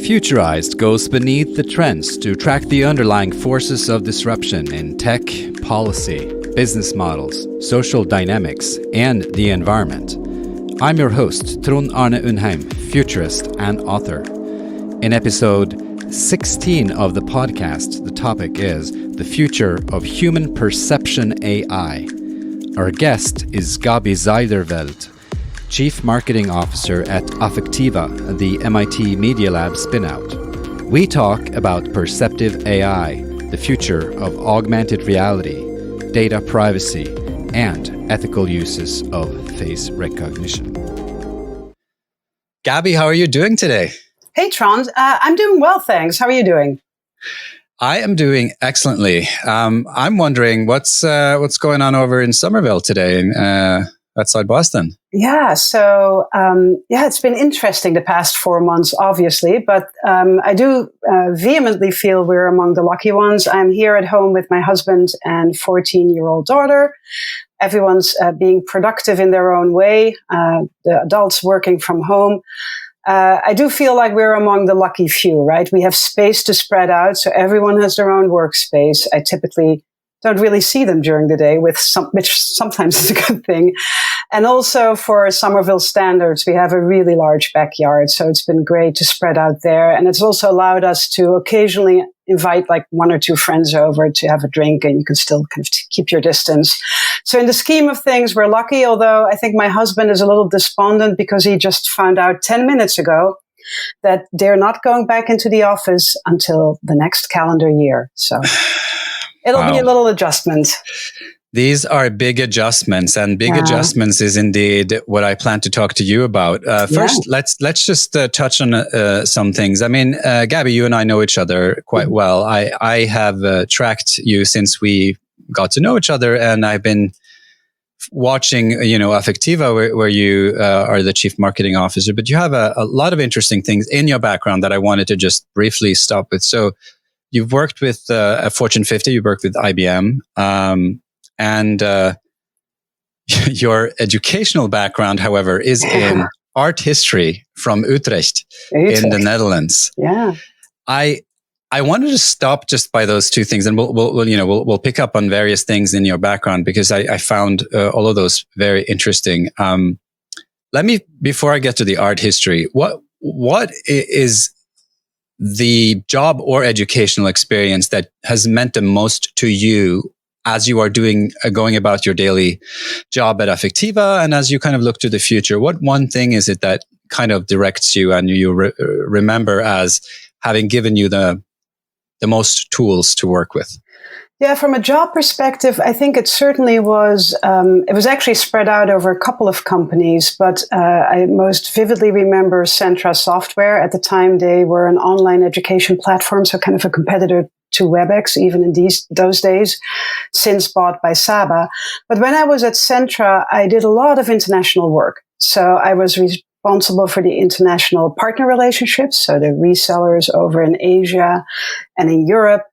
Futurized goes beneath the trends to track the underlying forces of disruption in tech, policy, business models, social dynamics, and the environment. I'm your host, Trond Arne Undheim, futurist and author. In episode 16 of the podcast, the topic is the future of human perception AI. Our guest is Gabi Zijderveld, Chief Marketing Officer at Affectiva, the MIT MediaLab spinout. We talk about perceptive AI, the future of augmented reality, data privacy, and ethical uses of face recognition. Gabi, how are you doing today? Hey, Trond. I'm doing well, thanks. How are you doing? I am doing excellently. I'm wondering what's going on over in Somerville today, outside Boston. Yeah, so it's been interesting the past 4 months, obviously, but I do vehemently feel we're among the lucky ones. I'm here at home with my husband and 14-year-old daughter. Everyone's being productive in their own way, the adults working from home. I do feel like we're among the lucky few, right? We have space to spread out, so everyone has their own workspace. I typically don't really see them during the day, which sometimes is a good thing. And also for Somerville standards, we have a really large backyard, so it's been great to spread out there. And it's also allowed us to occasionally invite like 1 or 2 friends over to have a drink, and you can still kind of keep your distance. So in the scheme of things, we're lucky, although I think my husband is a little despondent because he just found out 10 minutes ago that they're not going back into the office until the next calendar year. So it'll be a little adjustment. These are big adjustments, and big adjustments is indeed what I plan to talk to you about. First, let's just touch on some things. I mean, Gabi, you and I know each other quite well. I have tracked you since we got to know each other, and I've been watching, Affectiva, where you are the chief marketing officer. But you have a lot of interesting things in your background that I wanted to just briefly stop with. So you've worked with a Fortune 50, you worked with IBM. And your educational background, however, is in art history from Utrecht in the Netherlands. Yeah, I wanted to stop just by those two things, and we'll pick up on various things in your background because I found all of those very interesting. Let me, before I get to the art history, what is the job or educational experience that has meant the most to you as you are going about your daily job at Affectiva, and as you kind of look to the future? What one thing is it that kind of directs you and you remember as having given you the most tools to work with? Yeah, from a job perspective, I think it certainly was, it was actually spread out over a couple of companies, but I most vividly remember Centra Software. At the time, they were an online education platform, so kind of a competitor to WebEx, even in those days, since bought by Saba. But when I was at Centra, I did a lot of international work. So I was responsible for the international partner relationships, so the resellers over in Asia and in Europe.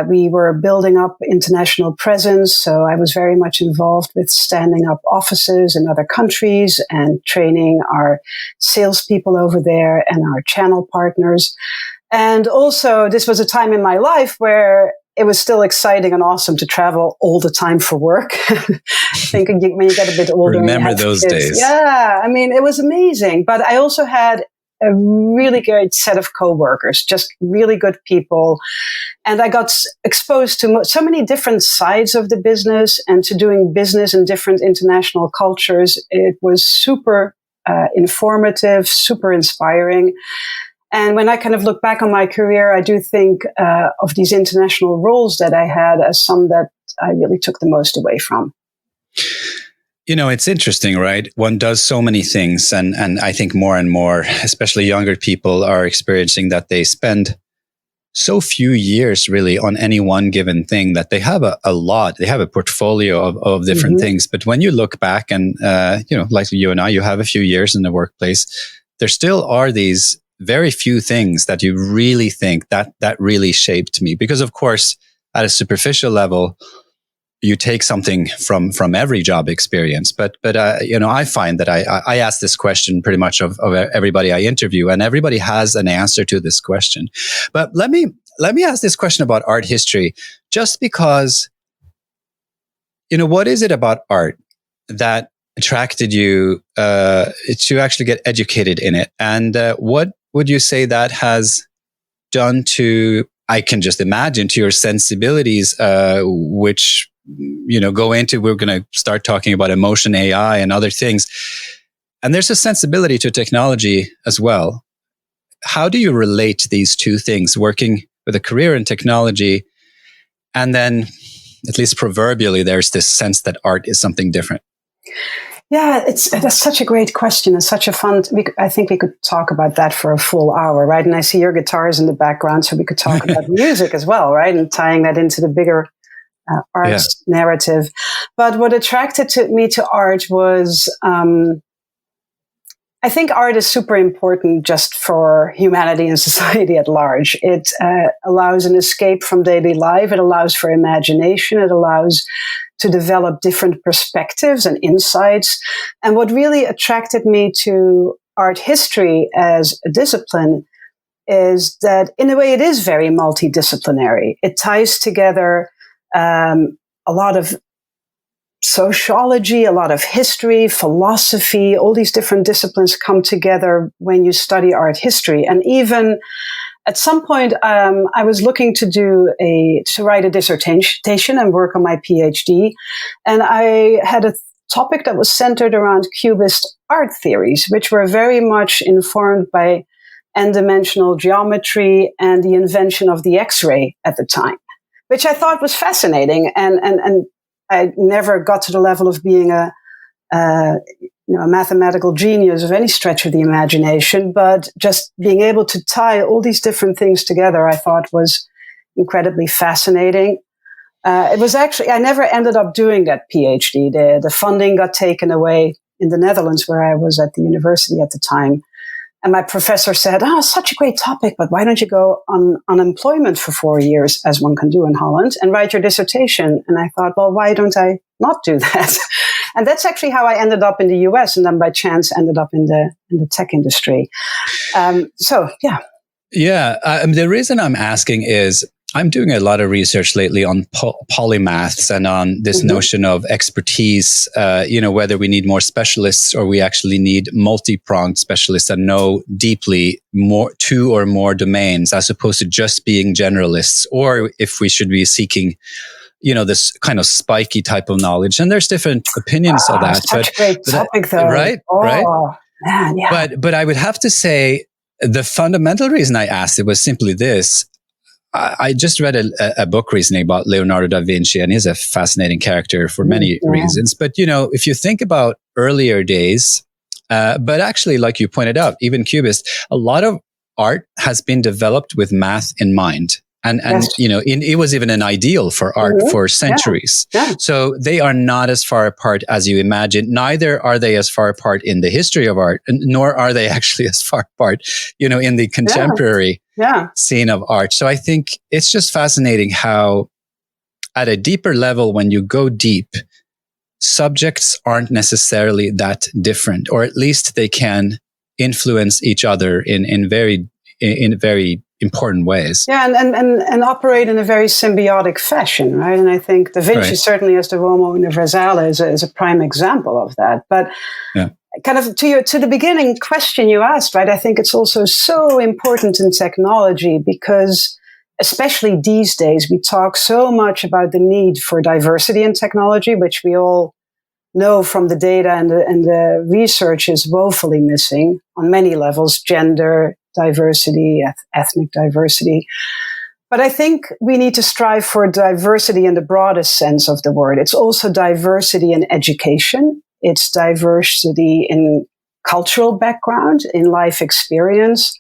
We were building up international presence, so I was very much involved with standing up offices in other countries and training our salespeople over there and our channel partners. And also, this was a time in my life where it was still exciting and awesome to travel all the time for work. I think when you get a bit older. Remember those days. Yeah, I mean, it was amazing. But I also had a really great set of coworkers, just really good people. And I got exposed to so many different sides of the business and to doing business in different international cultures. It was super informative, super inspiring. And when I kind of look back on my career, I do think of these international roles that I had as some that I really took the most away from. It's interesting, right? One does so many things, and I think more and more, especially younger people, are experiencing that they spend so few years really on any one given thing that they have they have a portfolio of different things. But when you look back and, like you and I, you have a few years in the workplace, there still are these very few things that you really think that really shaped me. Because of course, at a superficial level, you take something from every job experience. But I find that I ask this question pretty much of everybody I interview, and everybody has an answer to this question. But let me ask this question about art history, just because, what is it about art that attracted you to actually get educated in it? And what would you say that has done to, I can just imagine, to your sensibilities, which go into, we're going to start talking about emotion, AI, and other things. And there's a sensibility to technology as well. How do you relate these two things, working with a career in technology, and then, at least proverbially, there's this sense that art is something different? Yeah, that's such a great question and such a fun. I think we could talk about that for a full hour, right? And I see your guitars in the background, so we could talk about music as well, right? And tying that into the bigger art narrative. But what attracted me to art was, I think art is super important just for humanity and society at large. It allows an escape from daily life. It allows for imagination. It allows to develop different perspectives and insights. And what really attracted me to art history as a discipline is that, in a way, it is very multidisciplinary. It ties together a lot of sociology, a lot of history, philosophy, all these different disciplines come together when you study art history. And even at some point, I was looking to write a dissertation and work on my PhD. And I had a topic that was centered around Cubist art theories, which were very much informed by n-dimensional geometry and the invention of the X-ray at the time, which I thought was fascinating. And I never got to the level of being a mathematical genius of any stretch of the imagination, but just being able to tie all these different things together, I thought was incredibly fascinating. It was actually, I never ended up doing that PhD. The funding got taken away in the Netherlands, where I was at the university at the time. And my professor said, such a great topic, but why don't you go on unemployment for 4 years, as one can do in Holland, and write your dissertation? And I thought, well, why don't I not do that? And that's actually how I ended up in the US, and then by chance ended up in the tech industry. The reason I'm asking is I'm doing a lot of research lately on polymaths and on this notion of expertise, whether we need more specialists or we actually need multi-pronged specialists that know deeply two or more domains, as opposed to just being generalists, or if we should be seeking, this kind of spiky type of knowledge. And there's different opinions of that. Such a great topic, though. Right? Man, yeah. But I would have to say the fundamental reason I asked it was simply this. I just read a book recently about Leonardo da Vinci, and he's a fascinating character for many reasons. But, if you think about earlier days, but actually, like you pointed out, even Cubist, a lot of art has been developed with math in mind. And it was even an ideal for art for centuries. Yeah. So they are not as far apart as you imagine. Neither are they as far apart in the history of art, nor are they actually as far apart, in the contemporary scene of art. So I think it's just fascinating how, at a deeper level, when you go deep, subjects aren't necessarily that different, or at least they can influence each other in very important ways. Yeah, and operate in a very symbiotic fashion, right? And I think Da Vinci certainly, as the Homo Universale, is a prime example of that. But kind of to the beginning question you asked, right? I think it's also so important in technology because, especially these days, we talk so much about the need for diversity in technology, which we all know from the data and the research is woefully missing on many levels: gender diversity, ethnic diversity. But I think we need to strive for diversity in the broadest sense of the word. It's also diversity in education. It's diversity in cultural background, in life experience.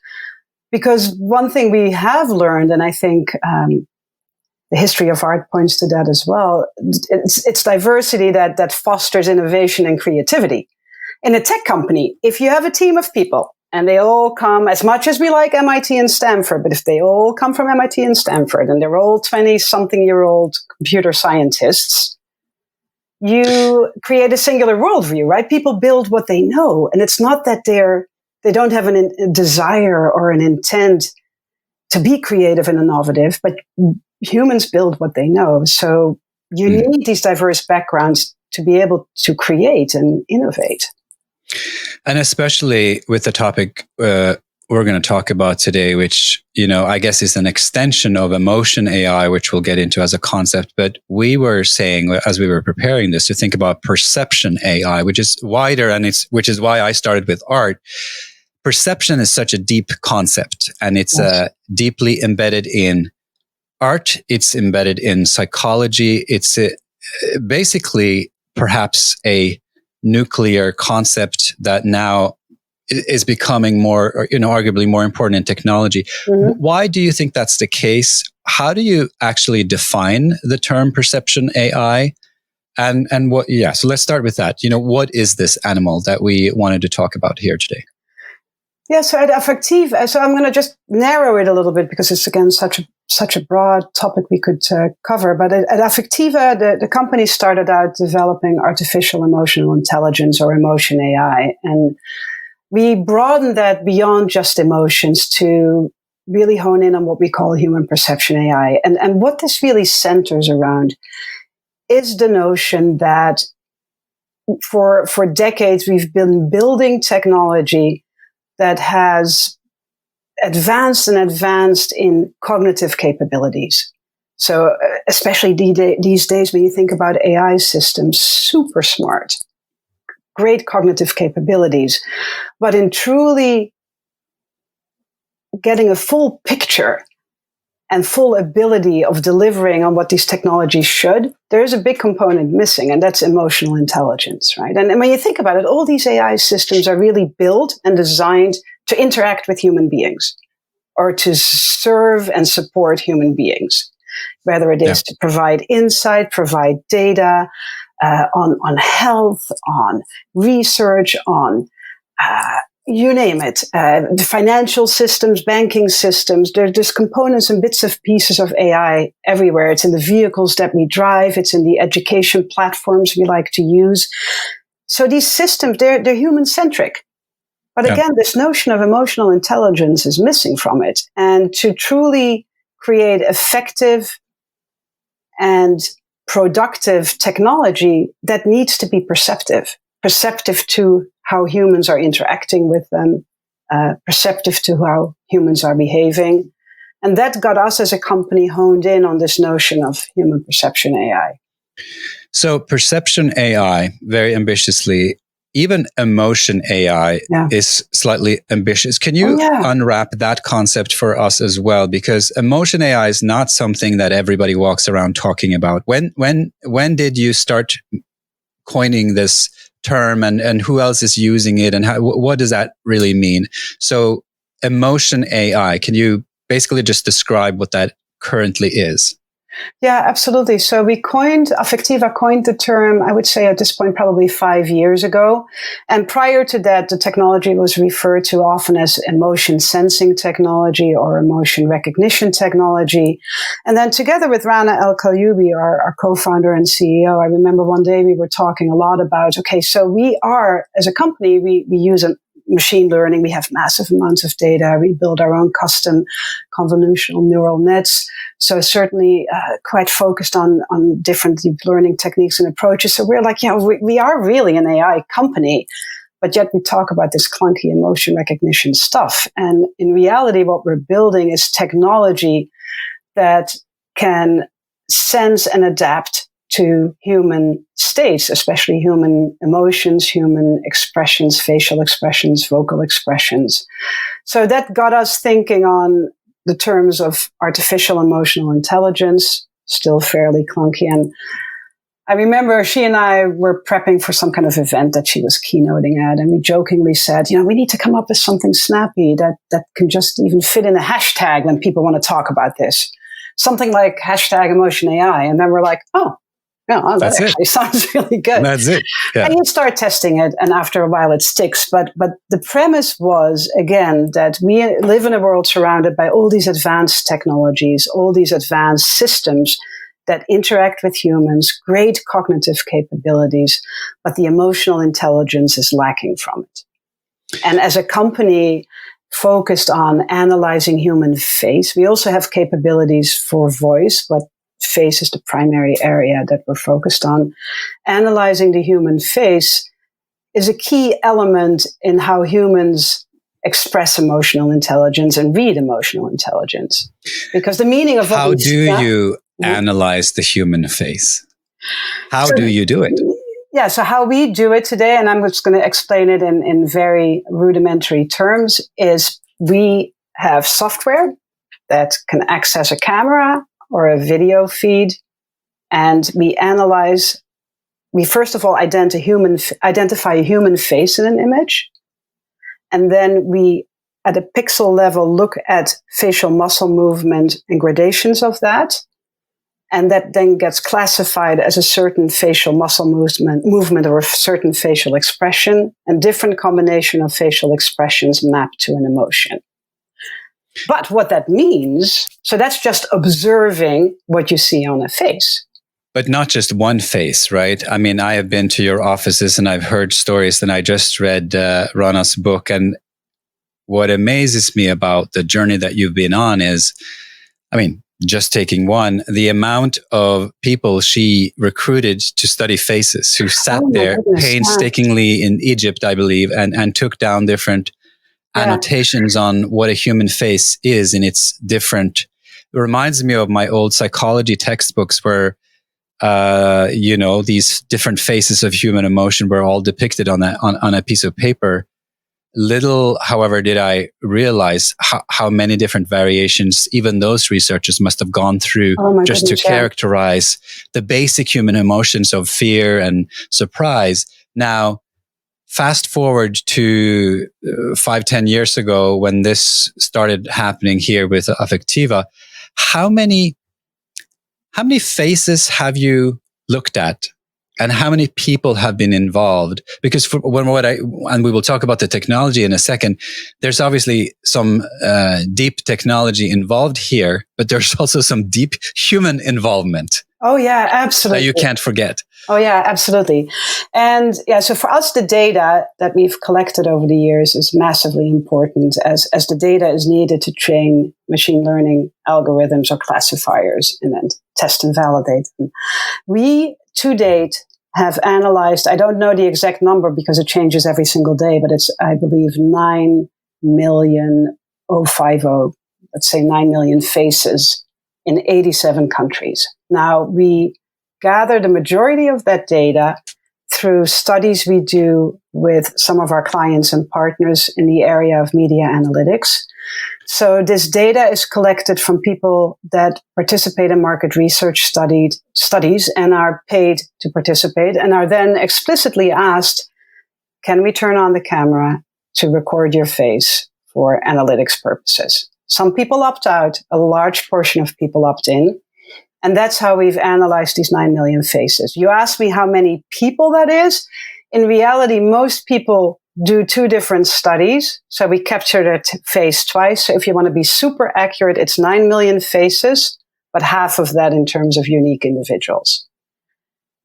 Because one thing we have learned, and I think the history of art points to that as well, it's diversity that fosters innovation and creativity. In a tech company, if you have a team of people, and they all come, as much as we like MIT and Stanford, but if they all come from MIT and Stanford and they're all 20-something-year-old computer scientists, you create a singular worldview, right? People build what they know. And it's not that they don't have a desire or an intent to be creative and innovative, but humans build what they know. So you need these diverse backgrounds to be able to create and innovate. And especially with the topic we're going to talk about today, which, I guess is an extension of emotion AI, which we'll get into as a concept. But we were saying, as we were preparing this, to think about perception AI, which is wider, and which is why I started with art. Perception is such a deep concept, and it's deeply embedded in art. It's embedded in psychology. It's basically perhaps a nuclear concept that now is becoming more, arguably more important in technology. Why do you think that's the case? How do you actually define the term perception AI? And what? Yeah, so let's start with that. What is this animal that we wanted to talk about here today? Yeah, so at Affectiva, so I'm going to just narrow it a little bit because it's, again, such a broad topic we could cover. But at Affectiva, the company started out developing artificial emotional intelligence, or emotion AI. And we broadened that beyond just emotions to really hone in on what we call human perception AI. And what this really centers around is the notion that for decades we've been building technology that has advanced in cognitive capabilities. So especially these days, when you think about AI systems, super smart, great cognitive capabilities, but in truly getting a full picture and full ability of delivering on what these technologies should, there is a big component missing, and that's emotional intelligence, right? And when you think about it, all these AI systems are really built and designed to interact with human beings, or to serve and support human beings, whether it is to provide insight, provide data on health, on research, on you name it, the financial systems, banking systems. There's components and bits of pieces of AI everywhere. It's in the vehicles that we drive. It's in the education platforms we like to use. So these systems, they're human-centric. But again, this notion of emotional intelligence is missing from it. And to truly create effective and productive technology, that needs to be perceptive to how humans are interacting with them, perceptive to how humans are behaving. And that got us as a company honed in on this notion of human perception AI. So perception AI, very ambitiously, even emotion AI is slightly ambitious. Can you unwrap that concept for us as well? Because emotion AI is not something that everybody walks around talking about. When did you start coining this term, and who else is using it, and what does that really mean? So emotion AI, can you basically just describe what that currently is? Yeah, absolutely. So Affectiva coined the term, I would say at this point, probably 5 years ago. And prior to that, the technology was referred to often as emotion sensing technology or emotion recognition technology. And then together with Rana El-Kalyoubi, our co-founder and CEO, I remember one day we were talking a lot about, okay, so we are, as a company, we use machine learning. We have massive amounts of data. We build our own custom convolutional neural nets. So certainly quite focused on different deep learning techniques and approaches. So we're like, we are really an AI company, but yet we talk about this clunky emotion recognition stuff. And in reality, what we're building is technology that can sense and adapt to human states, especially human emotions, human expressions, facial expressions, vocal expressions. So that got us thinking on the terms of artificial emotional intelligence, still fairly clunky. And I remember she and I were prepping for some kind of event that she was keynoting at, and we jokingly said, we need to come up with something snappy that can just even fit in a hashtag when people want to talk about this. Something like hashtag emotion AI. And then we're like, that actually sounds really good. That's it. Yeah. And you start testing it, and after a while it sticks. But the premise was, again, that we live in a world surrounded by all these advanced technologies, all these advanced systems, that interact with humans, great cognitive capabilities, but the emotional intelligence is lacking from it. And as a company focused on analyzing human face, we also have capabilities for voice, but face is the primary area that we're focused on. Analyzing the human face is a key element in how humans express emotional intelligence and read emotional intelligence. Because the meaning of how do you analyze the human face? How do you do it? Yeah, so how we do it today, and I'm just going to explain it in very rudimentary terms, is we have software that can access a camera or a video feed, and we first of all identify a human face in an image, and then we, at a pixel level, look at facial muscle movement and gradations of that. And that then gets classified as a certain facial muscle movement or a certain facial expression, and different combination of facial expressions map to an emotion. But what that means, so that's just observing what you see on a face. But not just one face, right? I mean, I have been to your offices and I've heard stories, and I just read Rana's book. And what amazes me about the journey that you've been on is, I mean, just taking one, the amount of people she recruited to study faces, who sat there painstakingly in Egypt, I believe, and took down different annotations on what a human face is in its different. It reminds me of my old psychology textbooks where, these different faces of human emotion were all depicted on a piece of paper. Little, however, did I realize how many different variations even those researchers must have gone through just to characterize the basic human emotions of fear and surprise. Now, fast forward to 5-10 years ago when this started happening here with Affectiva. How many faces have you looked at? And how many people have been involved? Because and we will talk about the technology in a second, there's obviously some deep technology involved here, but there's also some deep human involvement. Oh yeah, absolutely. That you can't forget. Oh yeah, absolutely. And yeah, so for us, the data that we've collected over the years is massively important as the data is needed to train machine learning algorithms or classifiers and then test and validate them. We, to date, have analyzed, I don't know the exact number because it changes every single day, but it's, I believe, 9,050,050, let's say 9 million faces in 87 countries. Now, we gather the majority of that data through studies we do with some of our clients and partners in the area of media analytics. So this data is collected from people that participate in market research studies and are paid to participate, and are then explicitly asked, can we turn on the camera to record your face for analytics purposes? Some people opt out, a large portion of people opt in. And that's how we've analyzed these 9 million faces. You asked me how many people that is. In reality, most people do 2 different studies. So we capture that face twice. So if you want to be super accurate, it's 9 million faces, but half of that in terms of unique individuals.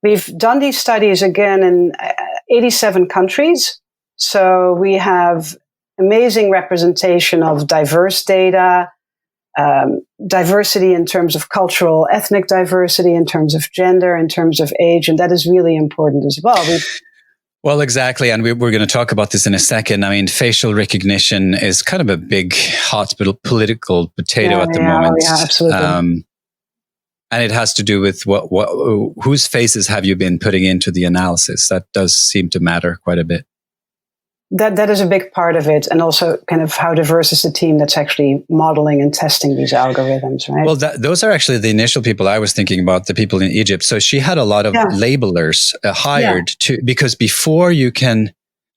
We've done these studies again in 87 countries. So we have amazing representation of diverse data, diversity in terms of cultural, ethnic diversity, in terms of gender, in terms of age, and that is really important as well. Well, exactly, and we're going to talk about this in a second. I mean, facial recognition is kind of a big, hot political potato at the moment. Yeah, absolutely. And it has to do with whose faces have you been putting into the analysis? That does seem to matter quite a bit. That is a big part of it, and also kind of how diverse is the team that's actually modeling and testing these algorithms, right? Well, those are actually the initial people I was thinking about, the people in Egypt. So she had a lot of labelers hired to, because before you can,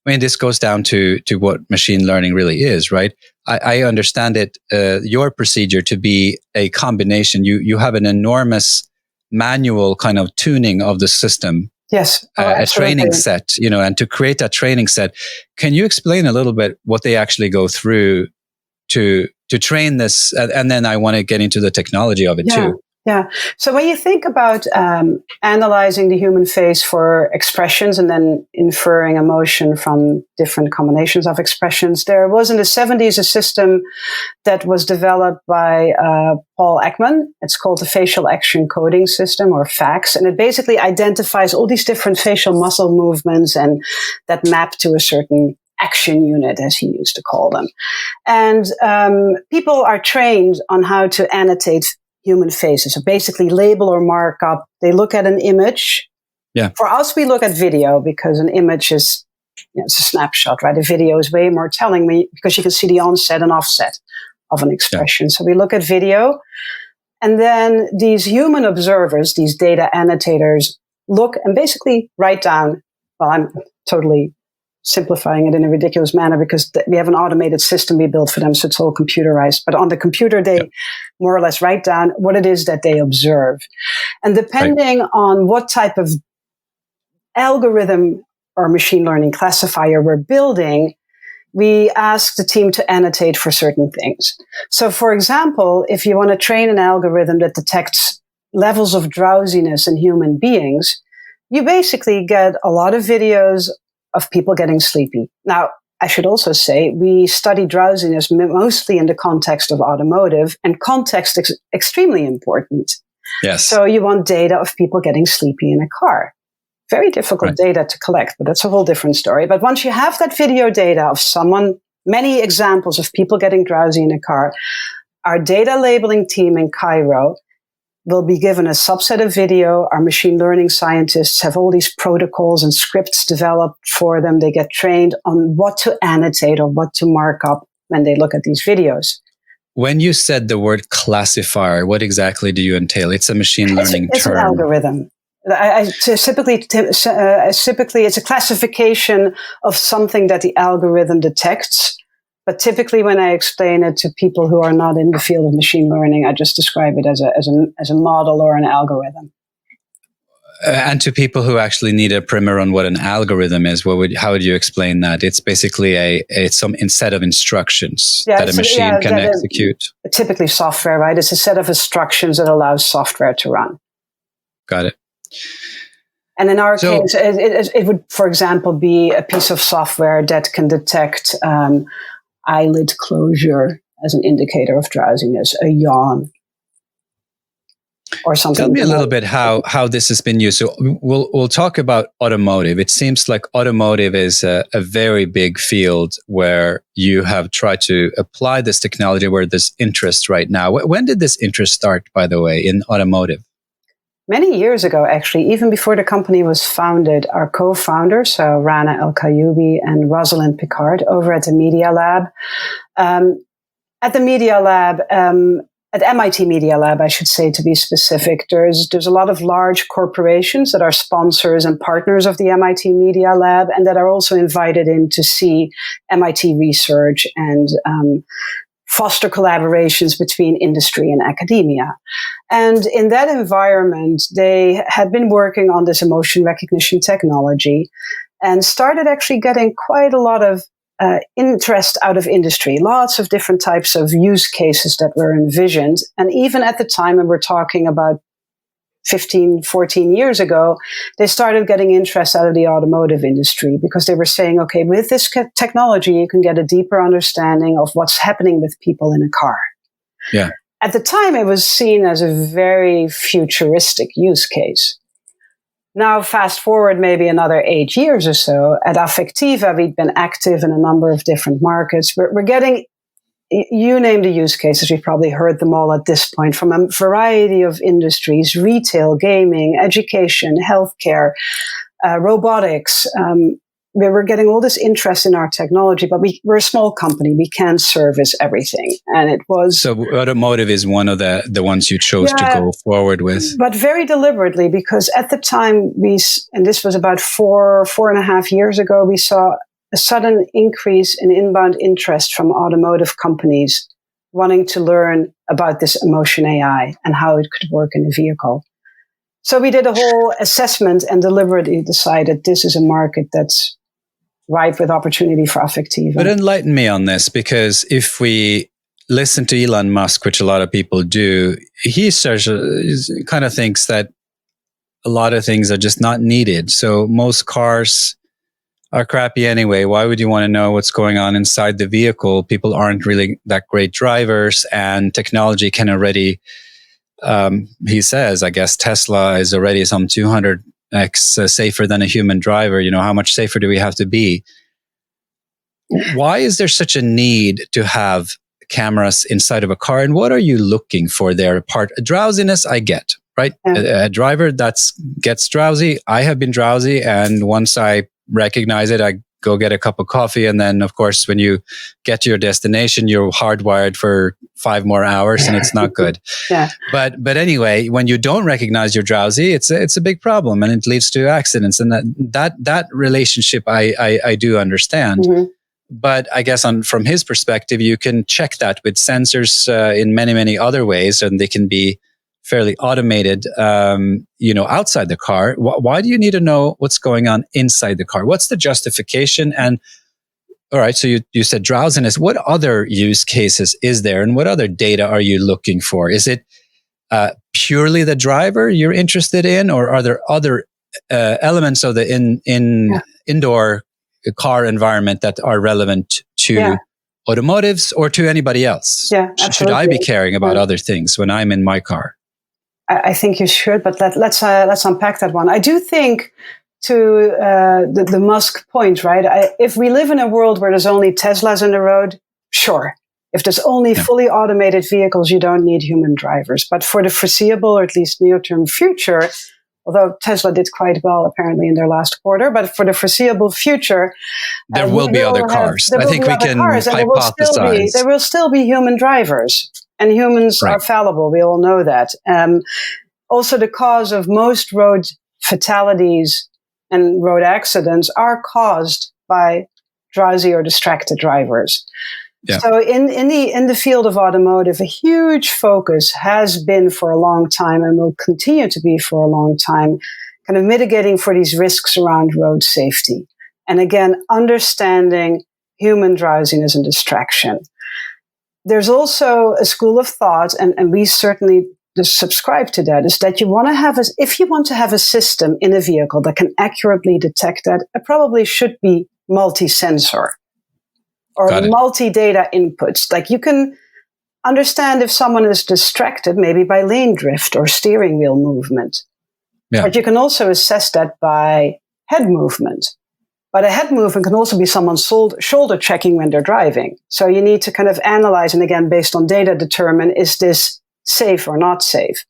I mean, this goes down to what machine learning really is, right? I understand it, your procedure to be a combination. You have an enormous manual kind of tuning of the system. Yes, a training set, and to create that training set, can you explain a little bit what they actually go through to train this? And then I want to get into the technology of it too. Yeah. So when you think about analyzing the human face for expressions and then inferring emotion from different combinations of expressions, there was in the 70s a system that was developed by Paul Ekman. It's called the Facial Action Coding System, or FACS, and it basically identifies all these different facial muscle movements and that map to a certain action unit, as he used to call them. And people are trained on how to annotate human faces. So basically label or mark up. They look at an image. Yeah. For us, we look at video because an image is, it's a snapshot, right? A video is way more telling because you can see the onset and offset of an expression. Yeah. So we look at video, and then these human observers, these data annotators, look and basically write down, well, I'm totally simplifying it in a ridiculous manner because we have an automated system we built for them, so it's all computerized. But on the computer, they more or less write down what it is that they observe. And depending on what type of algorithm or machine learning classifier we're building, we ask the team to annotate for certain things. So, for example, if you want to train an algorithm that detects levels of drowsiness in human beings, you basically get a lot of videos of people getting sleepy. Now, I should also say we study drowsiness mostly in the context of automotive, and context is extremely important. Yes. So you want data of people getting sleepy in a car. Very difficult data to collect, but that's a whole different story. But once you have that video data of many examples of people getting drowsy in a car, our data labeling team in Cairo will be given a subset of video. Our machine learning scientists have all these protocols and scripts developed for them. They get trained on what to annotate or what to mark up when they look at these videos. When you said the word classifier, what exactly do you entail? It's a machine learning term. It's an algorithm. Typically, it's a classification of something that the algorithm detects. But typically, when I explain it to people who are not in the field of machine learning, I just describe it as a model or an algorithm. And to people who actually need a primer on what an algorithm is, how would you explain that? It's basically some set of instructions that a machine can execute. Typically, software, right? It's a set of instructions that allows software to run. Got it. And in our case, it would, for example, be a piece of software that can detect eyelid closure as an indicator of drowsiness, a yawn, or something. Tell me a little bit how this has been used. So we'll talk about automotive. It seems like automotive is a very big field where you have tried to apply this technology, where there's interest right now. When did this interest start, by the way, in automotive? Many years ago, actually, even before the company was founded, our co-founders, so Rana El-Kayoubi and Rosalind Picard, over at the MediaLab. At the MediaLab, at MIT MediaLab, I should say, to be specific, there's a lot of large corporations that are sponsors and partners of the MIT MediaLab, and that are also invited in to see MIT research and foster collaborations between industry and academia. And in that environment, they had been working on this emotion recognition technology and started actually getting quite a lot of interest out of industry, lots of different types of use cases that were envisioned. And even at the time, and we're talking about 15, 14 years ago, they started getting interest out of the automotive industry because they were saying, okay, with this technology, you can get a deeper understanding of what's happening with people in a car. Yeah. At the time, it was seen as a very futuristic use case. Now, fast forward maybe another 8 years or so, at Affectiva, we've been active in a number of different markets. We're getting, you name the use cases, we've probably heard them all at this point, from a variety of industries: retail, gaming, education, healthcare, robotics. We're getting all this interest in our technology, but we're a small company. We can't service everything. And it was... So automotive is one of the ones you chose to go forward with. But very deliberately, because at the time, and this was about 4.5 years ago, we saw a sudden increase in inbound interest from automotive companies wanting to learn about this emotion AI and how it could work in a vehicle. So we did a whole assessment and deliberately decided this is a market that's ripe with opportunity for Affectiva. But enlighten me on this, because if we listen to Elon Musk, which a lot of people do, he kind of thinks that a lot of things are just not needed. So most cars are crappy anyway. Why would you want to know what's going on inside the vehicle? People aren't really that great drivers, and technology can already, he says, I guess Tesla is already some 200x safer than a human driver. You know, how much safer do we have to be? Why is there such a need to have cameras inside of a car? And what are you looking for there? Drowsiness, I get, right? Yeah. A driver that gets drowsy. I have been drowsy, and once I recognize it, I go get a cup of coffee. And then, of course, when you get to your destination, you're hardwired for 5 more hours, and it's not good. Yeah. But anyway, when you don't recognize you're drowsy, it's a big problem, and it leads to accidents. And that relationship I do understand. Mm-hmm. But I guess from his perspective, you can check that with sensors in many, many other ways, and they can be fairly automated, outside the car. Why do you need to know what's going on inside the car? What's the justification? And all right, so you said drowsiness. What other use cases is there, and what other data are you looking for? Is it purely the driver you're interested in, or are there other elements of the indoor car environment that are relevant to automotives or to anybody else? Yeah, absolutely. Should I be caring about other things when I'm in my car? I think you should, but let's unpack that one. I do think, to the Musk point, right? If we live in a world where there's only Teslas on the road, sure. If there's only fully automated vehicles, you don't need human drivers. But for the foreseeable, or at least near-term future, although Tesla did quite well apparently in their last quarter, but for the foreseeable future, there will be other cars. I think we can hypothesize. There will still be human drivers, and humans are fallible. We all know that. Also, the cause of most road fatalities and road accidents are caused by drowsy or distracted drivers. Yeah. So in the field of automotive, a huge focus has been for a long time, and will continue to be for a long time, kind of mitigating for these risks around road safety. And again, understanding human drowsiness and distraction. There's also a school of thought, and we certainly subscribe to that, is that if you want to have a system in a vehicle that can accurately detect that, it probably should be multi-sensor. Or multi-data inputs. Like, you can understand if someone is distracted, maybe by lane drift or steering wheel movement. Yeah. But you can also assess that by head movement. But a head movement can also be someone's shoulder checking when they're driving. So you need to kind of analyze, and again, based on data, determine, is this safe or not safe?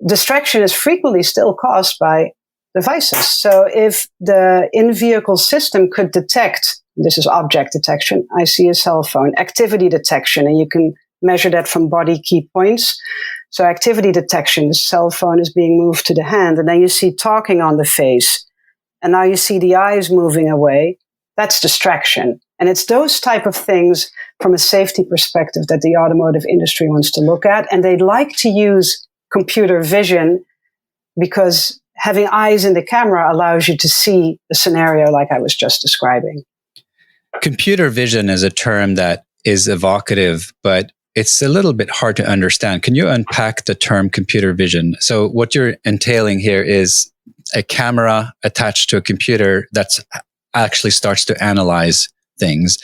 Distraction is frequently still caused by devices. So if the in-vehicle system could detect, this is object detection, I see a cell phone, activity detection, and you can measure that from body key points. So activity detection, the cell phone is being moved to the hand, and then you see talking on the face, and now you see the eyes moving away. That's distraction. And it's those type of things from a safety perspective that the automotive industry wants to look at. And they'd like to use computer vision because having eyes in the camera allows you to see the scenario like I was just describing. Computer vision is a term that is evocative, but it's a little bit hard to understand. Can you unpack the term computer vision? So what you're entailing here is a camera attached to a computer that actually starts to analyze things.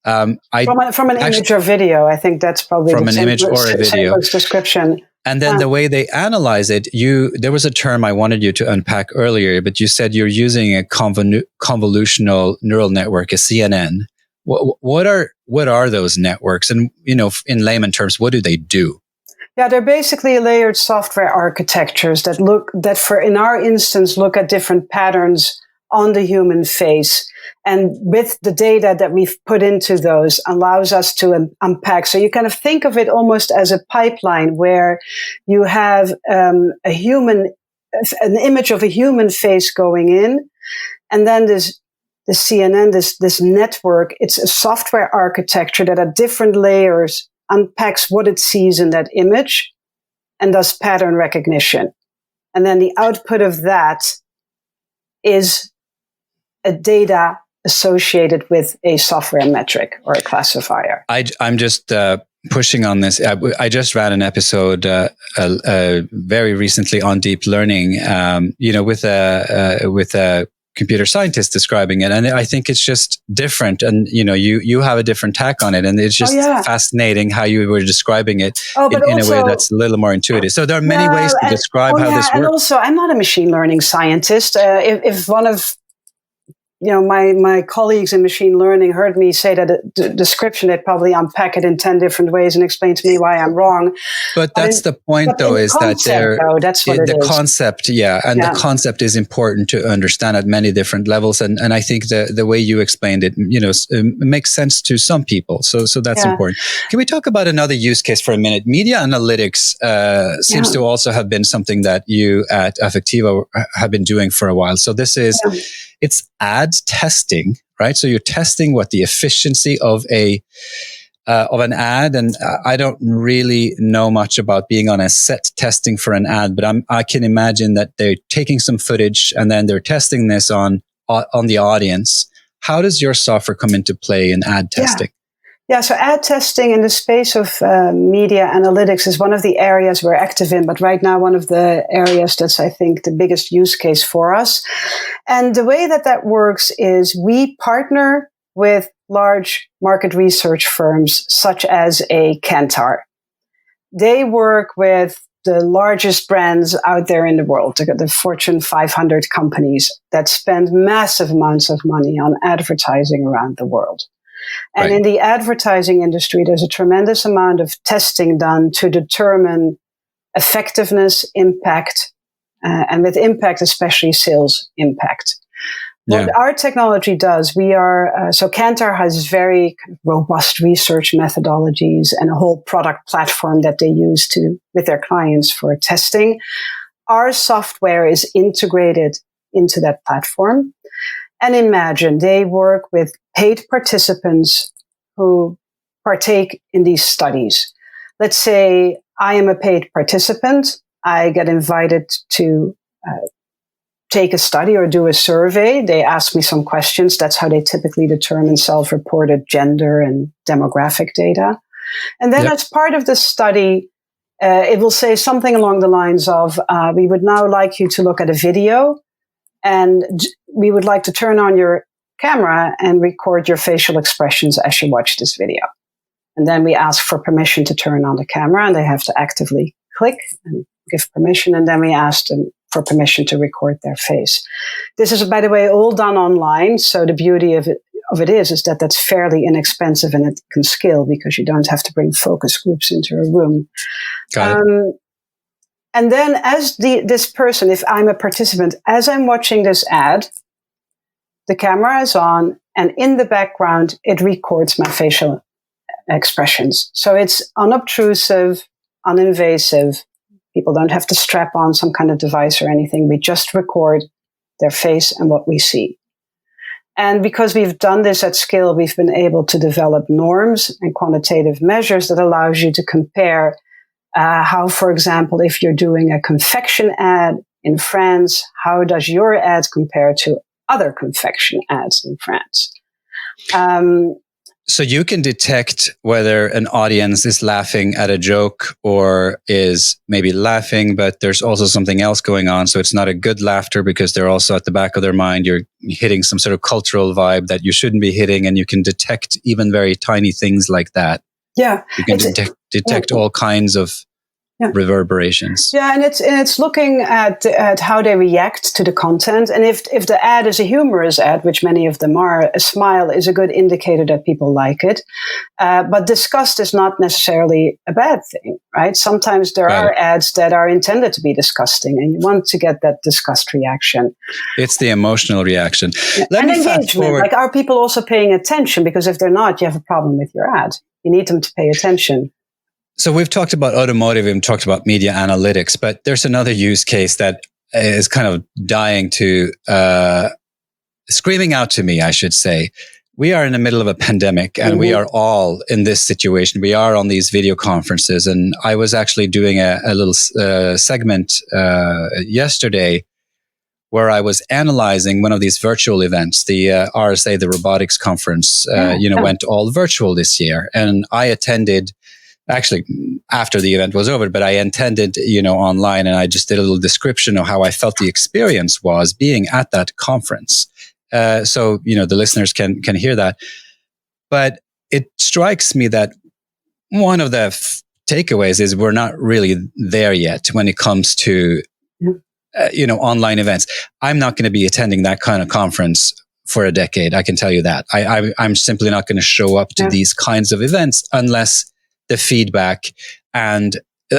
From an image or video, I think that's probably from an image or a video description. And then the way they analyze it, there was a term I wanted you to unpack earlier, but you said you're using a convolutional neural network, a CNN. What are those networks? And, in layman terms, what do they do? Yeah, they're basically layered software architectures that in our instance, look at different patterns on the human face. And with the data that we've put into those allows us to unpack. So you kind of think of it almost as a pipeline where you have an image of a human face going in. And then the CNN, this network, it's a software architecture that at different layers unpacks what it sees in that image and does pattern recognition. And then the output of that is a data associated with a software metric or a classifier. I'm just pushing on this. I just ran an episode very recently on deep learning, with a computer scientist describing it, and I think it's just different. And you have a different tack on it, and it's just fascinating how you were describing it in a way that's a little more intuitive. So there are many ways to describe how this works. And also, I'm not a machine learning scientist. If one of my colleagues in machine learning heard me say that description, they'd probably unpack it in 10 different ways and explain to me why I'm wrong. But that's the point, though, is that that's what the concept, the concept is important to understand at many different levels. And I think the way you explained it, makes sense to some people. So that's important. Can we talk about another use case for a minute? Media analytics seems to also have been something that you at Affectiva have been doing for a while. So this is... It's ad testing, right? So you're testing what the efficiency of an ad, and I don't really know much about being on a set testing for an ad, but I can imagine that they're taking some footage and then they're testing this on the audience. How does your software come into play in ad testing? Yeah, so ad testing in the space of media analytics is one of the areas we're active in, but right now one of the areas that's, I think, the biggest use case for us. And the way that works is we partner with large market research firms such as a Kantar. They work with the largest brands out there in the world, the Fortune 500 companies that spend massive amounts of money on advertising around the world. And in the advertising industry, there's a tremendous amount of testing done to determine effectiveness, impact, and with impact, especially sales impact. What our technology does, so Kantar has very robust research methodologies and a whole product platform that they use with their clients for testing. Our software is integrated into that platform. And imagine they work with paid participants who partake in these studies. Let's say I am a paid participant. I get invited to take a study or do a survey. They ask me some questions. That's how they typically determine self-reported gender and demographic data. And then as part of the study, it will say something along the lines of, we would now like you to look at a video, and we would like to turn on your camera and record your facial expressions as you watch this video. And then we ask for permission to turn on the camera, and they have to actively click and give permission. And then we ask them for permission to record their face. This is, by the way, all done online. So the beauty of it is that that's fairly inexpensive, and it can scale because you don't have to bring focus groups into a room. Got it. And then as this person, if I'm a participant, as I'm watching this ad, the camera is on, and in the background, it records my facial expressions. So it's unobtrusive, uninvasive. People don't have to strap on some kind of device or anything. We just record their face and what we see. And because we've done this at scale, we've been able to develop norms and quantitative measures that allows you to compare how, for example, if you're doing a confection ad in France, how does your ad compare to other confection ads in France? So you can detect whether an audience is laughing at a joke or is maybe laughing, but there's also something else going on. So it's not a good laughter because they're also at the back of their mind, you're hitting some sort of cultural vibe that you shouldn't be hitting, and you can detect even very tiny things like that. Yeah. You can detect all kinds of reverberations. Yeah, and it's looking at how they react to the content. And if the ad is a humorous ad, which many of them are, a smile is a good indicator that people like it. But disgust is not necessarily a bad thing, right? Sometimes there are ads that are intended to be disgusting, and you want to get that disgust reaction. It's the emotional reaction. Let me fast forward. Like, are people also paying attention? Because if they're not, you have a problem with your ad. You need them to pay attention. So we've talked about automotive, we've talked about media analytics, but there's another use case that is kind of dying to, screaming out to me, I should say. We are in the middle of a pandemic, and we are all in this situation. We are on these video conferences, and I was actually doing a little segment yesterday where I was analyzing one of these virtual events. The RSA, the robotics conference, went all virtual this year, and I attended actually after the event was over, but I attended, online, and I just did a little description of how I felt the experience was being at that conference. So, the listeners can hear that. But it strikes me that one of the takeaways is we're not really there yet when it comes to, online events. I'm not going to be attending that kind of conference for a decade. I can tell you that. I'm simply not going to show up to these kinds of events unless the feedback and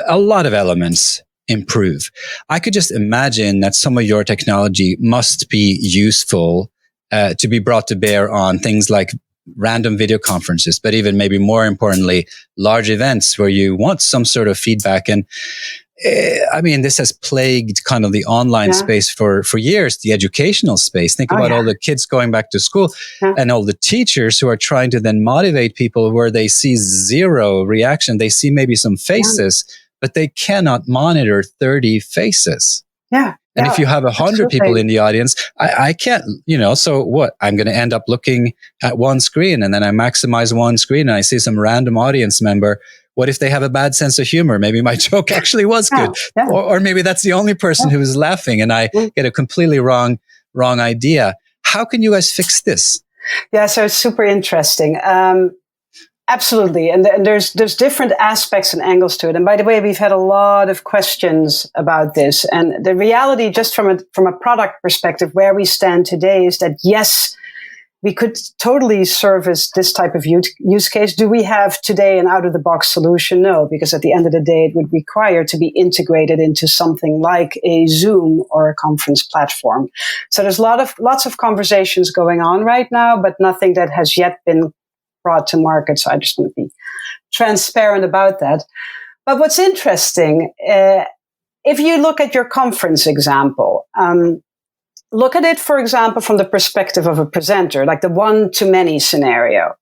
a lot of elements improve. I could just imagine that some of your technology must be useful to be brought to bear on things like random video conferences, but even maybe more importantly, large events where you want some sort of feedback. And this has plagued kind of the online space for years, the educational space. Think about all the kids going back to school and all the teachers who are trying to then motivate people where they see zero reaction. They see maybe some faces, but they cannot monitor 30 faces. Yeah. And if you have 100 people in the audience, I can't, so what? I'm going to end up looking at one screen, and then I maximize one screen and I see some random audience member. What if they have a bad sense of humor? Maybe my joke actually was good. Or maybe that's the only person who is laughing and I get a completely wrong idea. How can you guys fix this? Yeah, so it's super interesting. Absolutely. And there's different aspects and angles to it. And by the way, we've had a lot of questions about this. And the reality, just from a product perspective, where we stand today is that, yes, we could totally service this type of use case. Do we have today an out-of-the-box solution? No, because at the end of the day, it would require to be integrated into something like a Zoom or a conference platform. So there's lots of conversations going on right now, but nothing that has yet been brought to market. So I just want to be transparent about that. But what's interesting, if you look at your conference example, look at it, for example, from the perspective of a presenter, like the one-to-many scenario.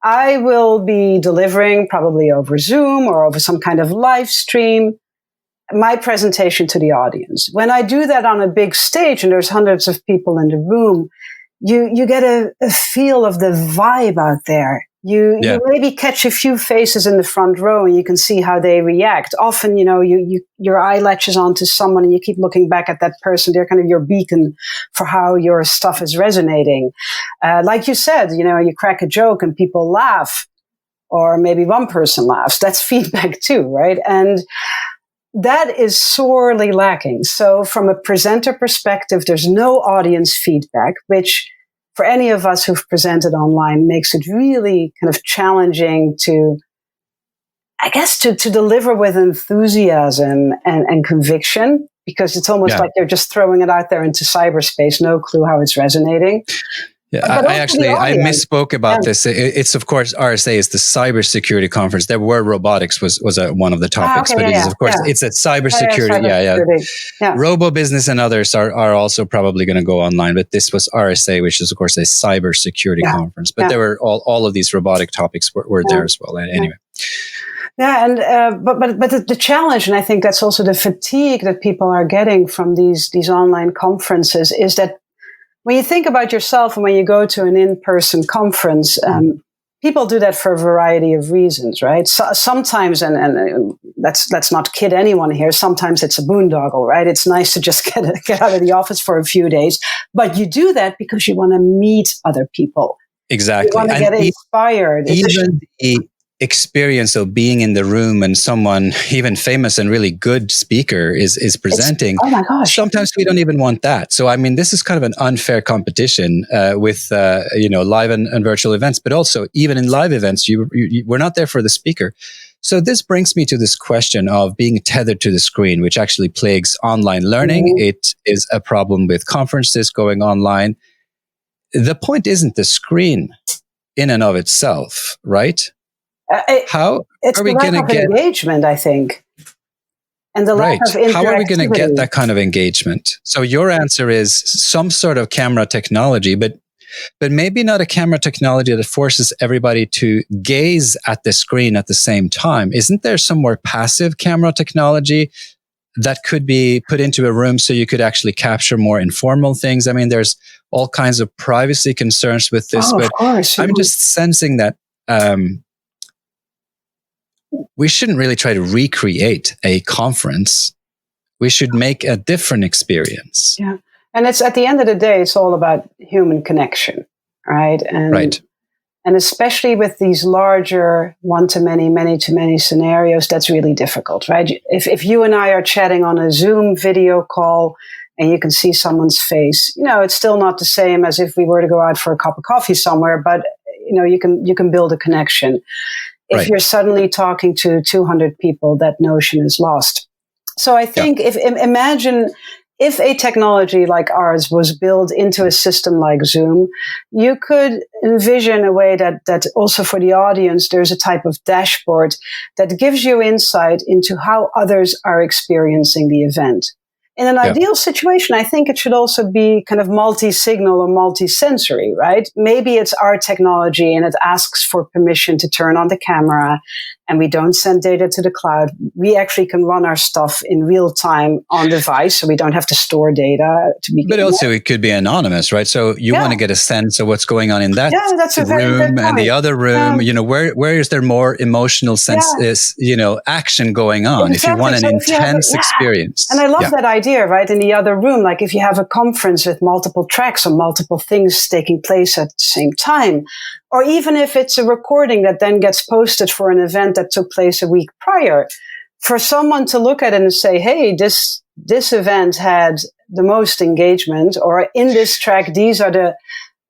I will be delivering probably over Zoom or over some kind of live stream my presentation to the audience. When I do that on a big stage and there's hundreds of people in the room, you get a feel of the vibe out there. You maybe catch a few faces in the front row and you can see how they react. Often, your eye latches onto someone and you keep looking back at that person. They're kind of your beacon for how your stuff is resonating. Like you said, you crack a joke and people laugh, or maybe one person laughs. That's feedback too, right? And that is sorely lacking. So from a presenter perspective, there's no audience feedback, which for any of us who've presented online makes it really kind of challenging to deliver with enthusiasm and conviction, because it's almost like you're just throwing it out there into cyberspace, no clue how it's resonating. Yeah, I misspoke about this. It's of course, RSA is the cybersecurity conference. There were robotics was one of the topics, but it's a cybersecurity. Robo business and others are also probably going to go online, but this was RSA, which is of course a cybersecurity conference. But there were all of these robotic topics were there as well. Anyway. Yeah, and but the challenge, and I think that's also the fatigue that people are getting from these online conferences, is that when you think about yourself and when you go to an in-person conference, people do that for a variety of reasons, right? So, sometimes, and let's not kid anyone here, sometimes it's a boondoggle, right? It's nice to just get out of the office for a few days, but you do that because you want to meet other people. Exactly. You want to get inspired. Even the experience of being in the room and someone even famous and really good speaker is presenting. Oh my gosh. Sometimes we don't even want that. So, this is kind of an unfair competition with, live and virtual events, but also even in live events, we're not there for the speaker. So this brings me to this question of being tethered to the screen, which actually plagues online learning. Mm-hmm. It is a problem with conferences going online. The point isn't the screen in and of itself, right? How are we going to get engagement? I think, and the lack of interactivity. How are we going to get that kind of engagement? So your answer is some sort of camera technology, but maybe not a camera technology that forces everybody to gaze at the screen at the same time. Isn't there some more passive camera technology that could be put into a room so you could actually capture more informal things? There's all kinds of privacy concerns with this, but of course, I'm just sensing that. we shouldn't really try to recreate a conference. We should make a different experience. Yeah. And it's at the end of the day, it's all about human connection, right? And especially with these larger one-to-many, many-to-many scenarios, that's really difficult, right? If you and I are chatting on a Zoom video call and you can see someone's face, it's still not the same as if we were to go out for a cup of coffee somewhere, but, you can build a connection. If you're suddenly talking to 200 people, that notion is lost. So I think imagine if a technology like ours was built into a system like Zoom, you could envision a way that also for the audience, there's a type of dashboard that gives you insight into how others are experiencing the event. In an ideal situation, I think it should also be kind of multi-signal or multi-sensory, right? Maybe it's our technology and it asks for permission to turn on the camera and we don't send data to the cloud. We actually can run our stuff in real time on device, so we don't have to store data to begin. But also it could be anonymous, right? So you want to get a sense of what's going on in that room and the other room. Where is there more emotional sense, action going on? Exactly. If you want an intense experience. And I love that idea, right? In the other room, like if you have a conference with multiple tracks or multiple things taking place at the same time, or even if it's a recording that then gets posted for an event that took place a week prior, for someone to look at it and say, hey, this event had the most engagement, or in this track, these are the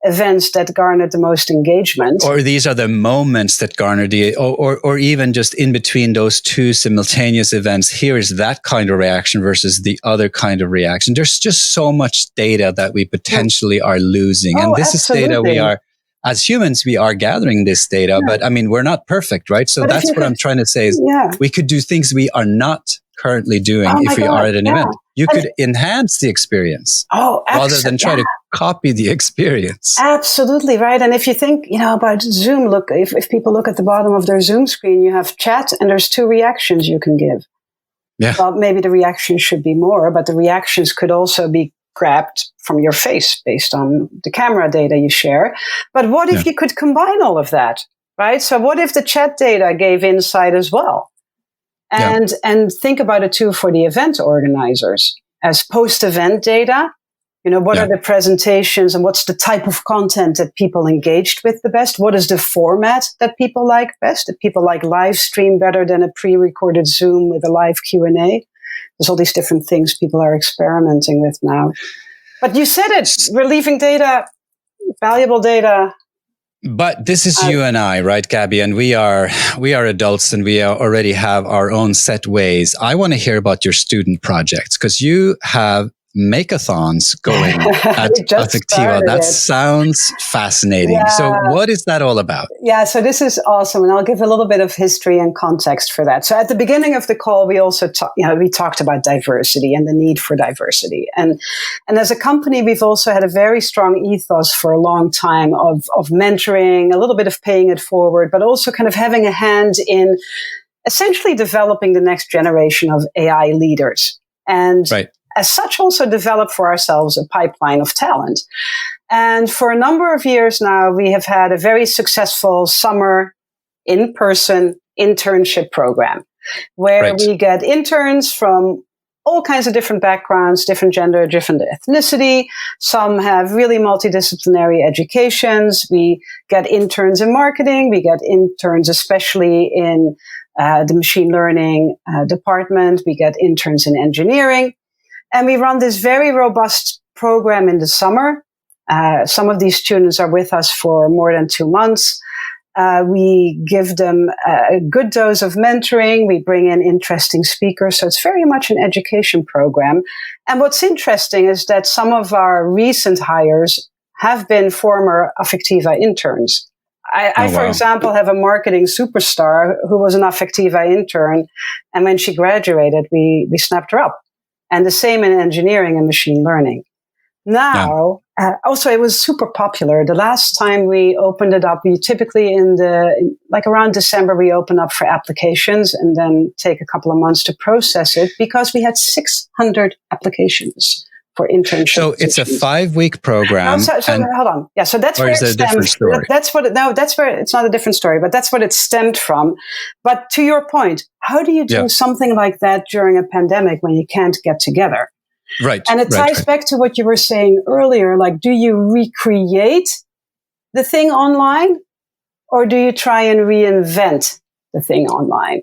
events that garnered the most engagement. Or these are the moments that garnered or even just in between those two simultaneous events, here is that kind of reaction versus the other kind of reaction. There's just so much data that we potentially are losing. And this is data we are, as humans, we are gathering this data, but I mean, we're not perfect, right? So that's what I'm trying to say is we could do things we are not currently doing if we are at an event. You could enhance the experience rather than try to copy the experience. Absolutely, right. And if you think, about Zoom, look, if people look at the bottom of their Zoom screen, you have chat and there's 2 reactions you can give. Yeah. Well, maybe the reactions should be more, but the reactions could also be grabbed from your face based on the camera data you share. But what if you could combine all of that, right? So what if the chat data gave insight as well? And think about it too for the event organizers as post-event data. What are the presentations and what's the type of content that people engaged with the best? What is the format that people like best? That people like live stream better than a pre-recorded Zoom with a live Q&A? There's all these different things people are experimenting with now. But you said it, we're leaving data, valuable data. But this is you and I, right, Gabi? And we are adults and we already have our own set ways. I want to hear about your student projects because you have make-a-thons going at Affectiva. That sounds fascinating. So what is that all about? Yeah, so this is awesome. And I'll give a little bit of history and context for that. So at the beginning of the call, we also we talked about diversity and the need for diversity. And as a company, we've also had a very strong ethos for a long time of mentoring, a little bit of paying it forward, but also kind of having a hand in essentially developing the next generation of AI leaders. And as such, also develop for ourselves a pipeline of talent. And for a number of years now, we have had a very successful summer in-person internship program where we get interns from all kinds of different backgrounds, different gender, different ethnicity. Some have really multidisciplinary educations. We get interns in marketing. We get interns especially in the machine learning department. We get interns in engineering. And we run this very robust program in the summer. Some of these students are with us for more than 2 months. We give them a good dose of mentoring. We bring in interesting speakers. So it's very much an education program. And what's interesting is that some of our recent hires have been former Affectiva interns. For example, have a marketing superstar who was an Affectiva intern. And when she graduated, we snapped her up. And the same in engineering and machine learning. Now, also it was super popular. The last time we opened it up, we typically around December, we open up for applications and then take a couple of months to process it because we had 600 applications for internship. So it's a 5-week program. No, hold on. Yeah, so that's or where is it it a different stems. story? That's where it's not a different story, but that's what it stemmed from. But to your point, how do you do something like that during a pandemic when you can't get together? Right. And it ties back to what you were saying earlier. Like, do you recreate the thing online, or do you try and reinvent the thing online?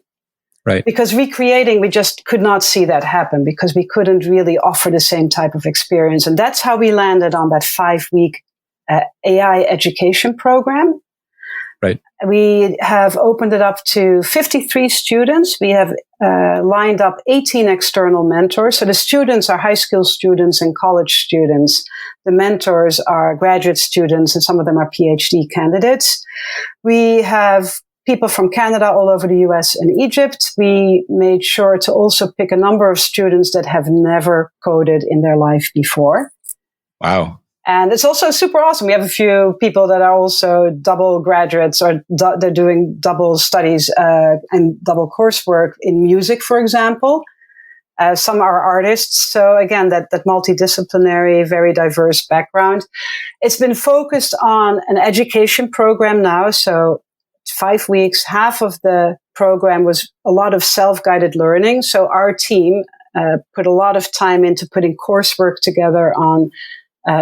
Right. Because recreating, we just could not see that happen because we couldn't really offer the same type of experience. And that's how we landed on that 5-week AI education program. Right. We have opened it up to 53 students. We have lined up 18 external mentors. So the students are high school students and college students. The mentors are graduate students, and some of them are PhD candidates. We have people from Canada, all over the US and Egypt. We made sure to also pick a number of students that have never coded in their life before. Wow. And it's also super awesome. We have a few people that are also double graduates, or they're doing double studies and double coursework in music, for example. Some are artists. So again, that multidisciplinary, very diverse background. It's been focused on an education program now. So 5 weeks, half of the program was a lot of self-guided learning. So our team put a lot of time into putting coursework together on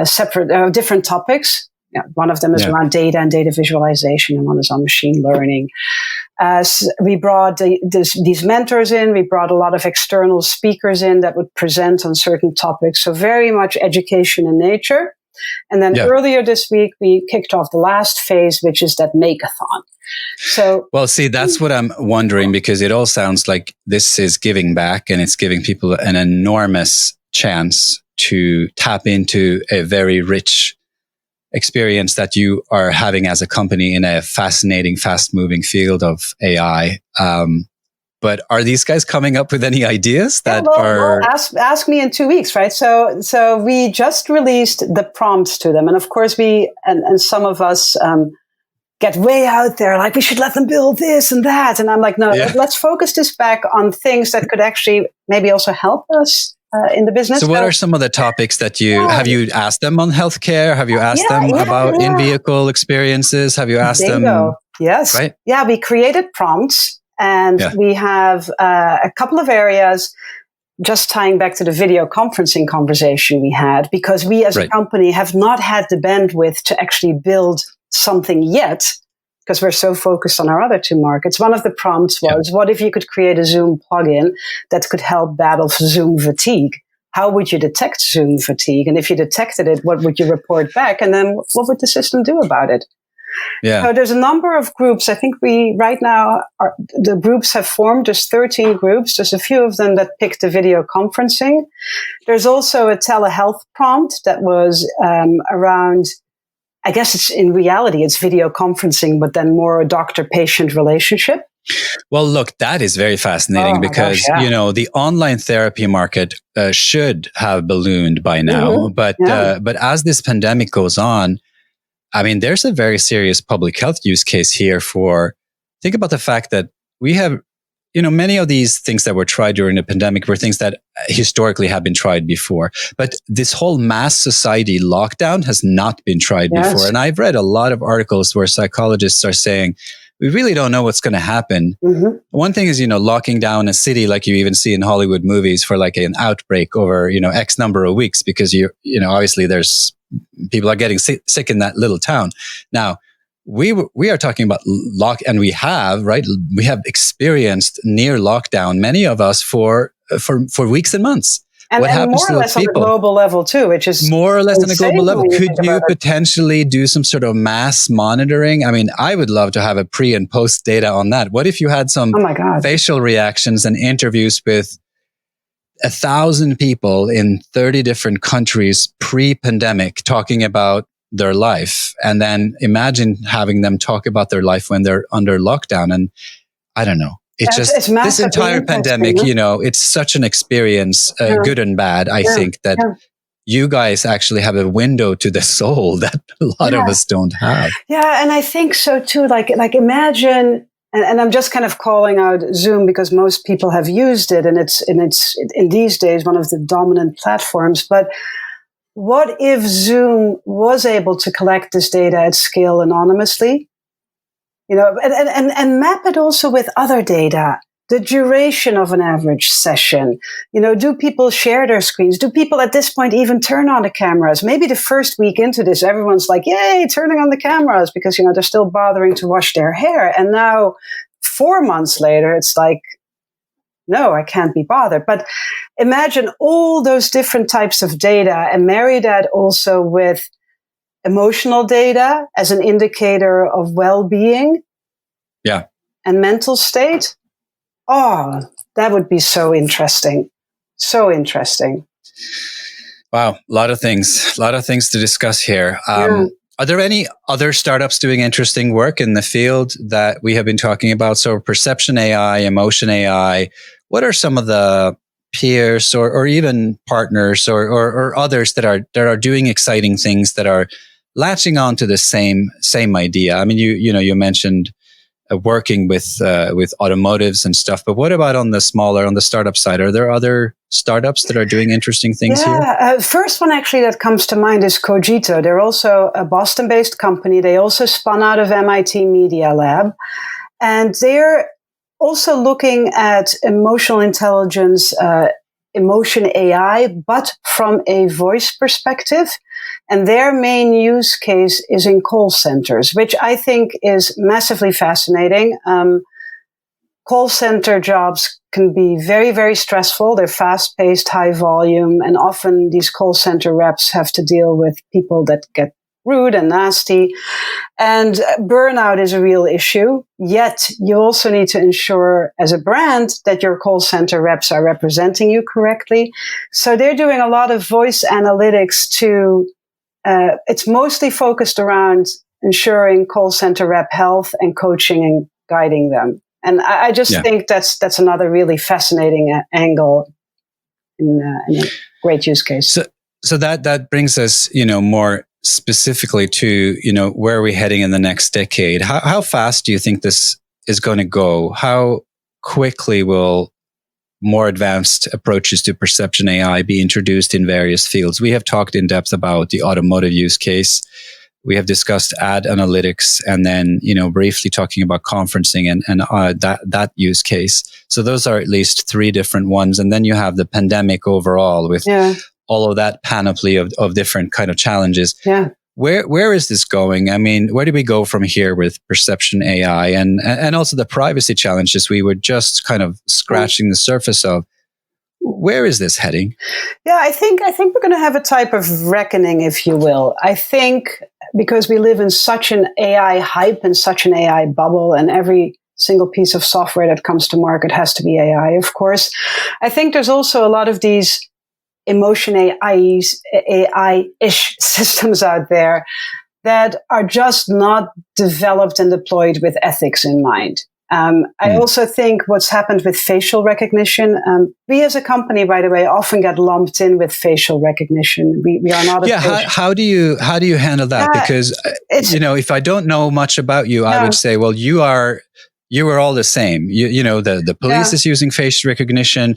separate, different topics. Yeah, one of them is around data and data visualization, and one is on machine learning. So we brought these mentors in. We brought a lot of external speakers in that would present on certain topics. So very much education in nature. And then earlier this week, we kicked off the last phase, which is that make-a-thon. So, well, see, that's what I'm wondering, because it all sounds like this is giving back, and it's giving people an enormous chance to tap into a very rich experience that you are having as a company in a fascinating, fast-moving field of AI. But are these guys coming up with any ideas that are? Well, ask me in 2 weeks, right? So we just released the prompts to them, and of course and some of us get way out there, like we should let them build this and that, and I'm like, no, let's focus this back on things that could actually maybe also help us in the business. So what are some of the topics that have you asked them on healthcare? Have you asked them about in-vehicle experiences? Have you asked them? Yes. Right? Yeah, we created prompts, and we have a couple of areas, just tying back to the video conferencing conversation we had, because we as a company have not had the bandwidth to actually build something yet, because we're so focused on our other two markets. One of the prompts was, what if you could create a Zoom plugin that could help battle Zoom fatigue? How would you detect Zoom fatigue? And if you detected it, what would you report back? And then what would the system do about it? Yeah. So there's a number of groups. I think right now, the groups have formed. There's 13 groups. There's a few of them that picked the video conferencing. There's also a telehealth prompt that was around, I guess in reality, it's video conferencing, but then more a doctor-patient relationship. Well, look, that is very fascinating because, the online therapy market should have ballooned by now. But as this pandemic goes on, I mean, there's a very serious public health use case here think about the fact that we have, many of these things that were tried during the pandemic were things that historically have been tried before. But this whole mass society lockdown has not been tried before. And I've read a lot of articles where psychologists are saying, we really don't know what's going to happen. One thing is, locking down a city like you even see in Hollywood movies for like an outbreak over, X number of weeks, because obviously there's people are getting sick in that little town. Now, we are talking about and we have experienced near lockdown, many of us for weeks and months. And, what happens more or less on a global level too, which is more or less on a global level. Could you potentially do some sort of mass monitoring? I mean, I would love to have a pre and post data on that. What if you had some facial reactions and interviews with 1,000 people in 30 different countries pre-pandemic talking about their life, and then imagine having them talk about their life when they're under lockdown? And I don't know. It's this entire pandemic, it's such an experience, good and bad. I think that you guys actually have a window to the soul that a lot of us don't have. Yeah, and I think so too. Like imagine and I'm just kind of calling out Zoom because most people have used it, and it's in these days one of the dominant platforms. But what if Zoom was able to collect this data at scale anonymously? And map it also with other data. The duration of an average session. Do people share their screens? Do people at this point even turn on the cameras? Maybe the first week into this, everyone's like, yay, turning on the cameras because, they're still bothering to wash their hair. And now 4 months later, it's like, no, I can't be bothered. But imagine all those different types of data and marry that also with emotional data as an indicator of well-being. Yeah. And mental state. Oh, that would be so interesting. So interesting. Wow. A lot of things to discuss here. Are there any other startups doing interesting work in the field that we have been talking about? So perception AI, emotion AI, what are some of the peers or even partners or others that are doing exciting things that are latching on to the same idea? I mean, you mentioned working with automotives and stuff, but what about on the startup side? Are there other startups that are doing interesting things here? First one actually that comes to mind is Cogito. They're also a Boston-based company. They also spun out of MIT MediaLab, and they're also looking at emotional intelligence, emotion AI, but from a voice perspective. And their main use case is in call centers, which I think is massively fascinating. Call center jobs can be very, very stressful. They're fast-paced, high volume, and often these call center reps have to deal with people that get rude and nasty. And burnout is a real issue. Yet you also need to ensure as a brand that your call center reps are representing you correctly. So they're doing a lot of voice analytics to, it's mostly focused around ensuring call center rep health and coaching and guiding them. And I just think that's another really fascinating angle in a great use case. So that brings us, more specifically to, where are we heading in the next decade? How fast do you think this is going to go? How quickly will more advanced approaches to perception AI be introduced in various fields? We have talked in depth about the automotive use case. We have discussed ad analytics, and then, briefly talking about conferencing and that use case. So those are at least 3 different ones. And then you have the pandemic overall with all of that panoply of different kind of challenges. Yeah. Where is this going? I mean, where do we go from here with perception AI and also the privacy challenges we were just kind of scratching the surface of? Where is this heading? Yeah, I think we're going to have a type of reckoning, if you will. I think because we live in such an AI hype and such an AI bubble, and every single piece of software that comes to market has to be AI, of course. I think there's also a lot of these emotion AI-ish systems out there that are just not developed and deployed with ethics in mind. I also think what's happened with facial recognition, we as a company, by the way, often get lumped in with facial recognition. We are not. How do you handle that? Because if I don't know much about you, I would say, well, you are all the same. The police is using face recognition.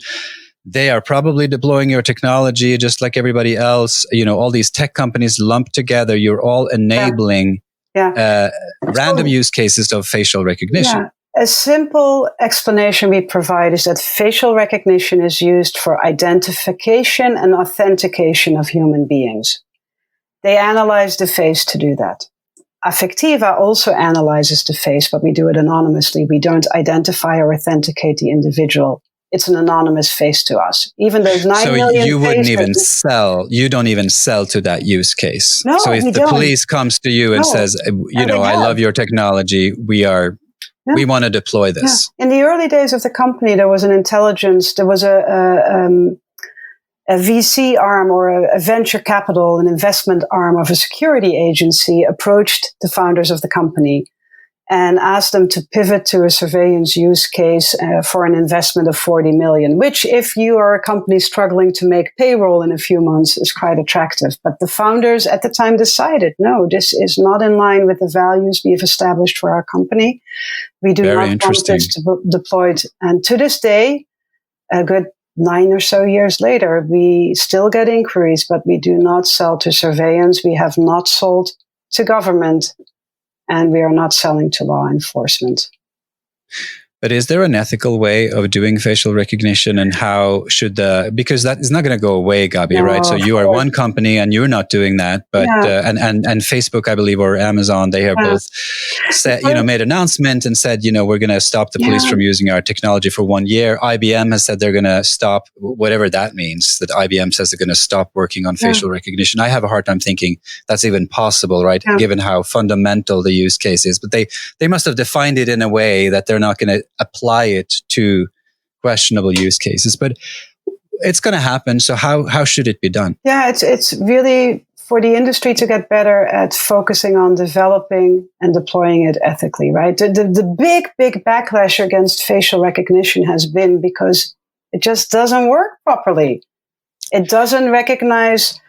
They are probably deploying your technology just like everybody else. All these tech companies lumped together. You're all enabling random use cases of facial recognition. Yeah. A simple explanation we provide is that facial recognition is used for identification and authentication of human beings. They analyze the face to do that. Affectiva also analyzes the face, but we do it anonymously. We don't identify or authenticate the individual. It's an anonymous face to us. Even those 9 million you wouldn't faces, even sell. You don't even sell to that use case. No, so if the police comes to you and says, I love your technology, we want to deploy this. Yeah. In the early days of the company, there was a VC arm or a venture capital, an investment arm of a security agency approached the founders of the company and asked them to pivot to a surveillance use case for an investment of 40 million, which if you are a company struggling to make payroll in a few months is quite attractive. But the founders at the time decided, no, this is not in line with the values we've established for our company. We do not want this to be deployed. And to this day, a good 9 or so years later, we still get inquiries, but we do not sell to surveillance. We have not sold to government, and we are not selling to law enforcement. But is there an ethical way of doing facial recognition, and how should because that is not going to go away, Gabi, no, right? So you are one company and you're not doing that, but and Facebook, I believe, or Amazon, they have both said, made an announcement and said, we're going to stop the police from using our technology for 1 year. IBM has said they're going to stop, whatever that means, that IBM says they're going to stop working on facial recognition. I have a hard time thinking that's even possible, right? Given how fundamental the use case is, but they must have defined it in a way that they're not going to apply it to questionable use cases, but it's going to happen. So how should it be done? Yeah, it's really for the industry to get better at focusing on developing and deploying it ethically, right? The big backlash against facial recognition has been because it just doesn't work properly. It doesn't recognize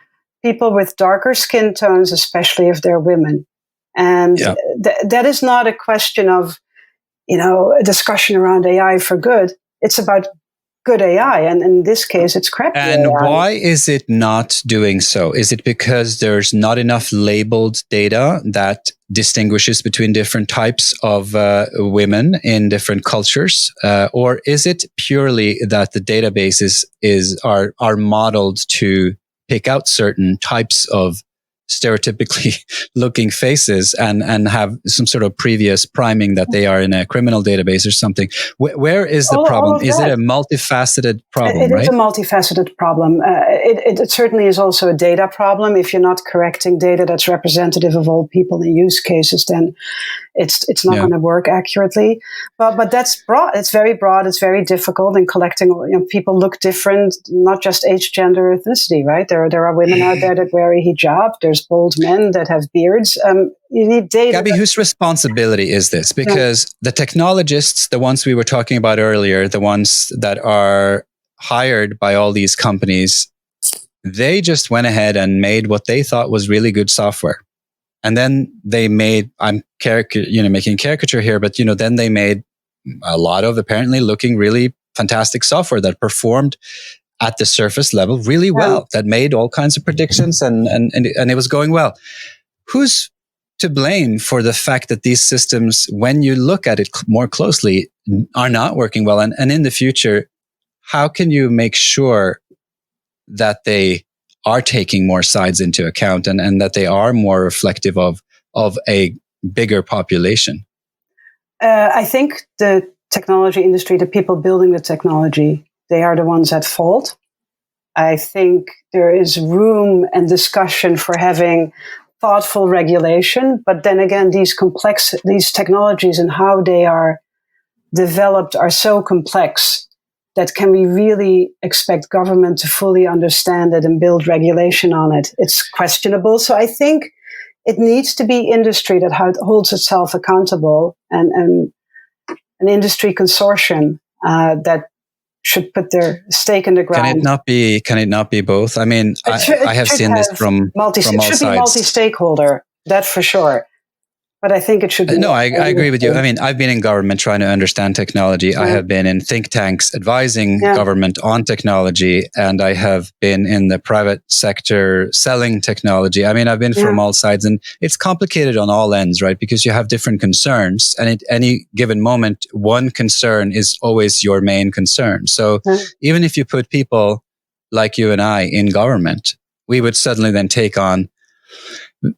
people with darker skin tones, especially if they're women. And that is not a question of a discussion around AI for good. It's about good AI. And in this case, it's crappy And AI. Why is it not doing so? Is it because there's not enough labeled data that distinguishes between different types of women in different cultures? Or is it purely that the databases are modeled to pick out certain types of stereotypically looking faces and have some sort of previous priming that they are in a criminal database or something? Where is the problem? Is it a multifaceted problem, It is a multifaceted problem. It certainly is also a data problem. If you're not correcting data that's representative of all people in use cases, then it's not going to work accurately. But that's broad. It's very broad. It's very difficult in collecting. People look different, not just age, gender, ethnicity, right? There are women out there that wear a hijab. There's bald men that have beards. You need data. Gabi, whose responsibility is this? Because the technologists, the ones we were talking about earlier, the ones that are hired by all these companies, they just went ahead and made what they thought was really good software. And then they made, making caricature here, but then they made a lot of apparently looking really fantastic software that performed at the surface level really well, that made all kinds of predictions and it was going well. Who's to blame for the fact that these systems, when you look at it more closely, are not working well? And in the future, how can you make sure that they are taking more sides into account and that they are more reflective of a bigger population? I think the technology industry, the people building the technology, they are the ones at fault. I think there is room and discussion for having thoughtful regulation, but then again, these technologies and how they are developed are so complex that can we really expect government to fully understand it and build regulation on it? It's questionable. So I think it needs to be industry that holds itself accountable and an industry consortium that should put their stake in the ground. Can it not be both? I mean, I have seen this from all sides. It should be multi-stakeholder, that for sure. But I think it should be. No, I agree with you. I mean, I've been in government trying to understand technology. I have been in think tanks advising government on technology, and I have been in the private sector selling technology. I mean, I've been from all sides, and it's complicated on all ends, right? Because you have different concerns, and at any given moment, one concern is always your main concern. So even if you put people like you and I in government, we would suddenly then take on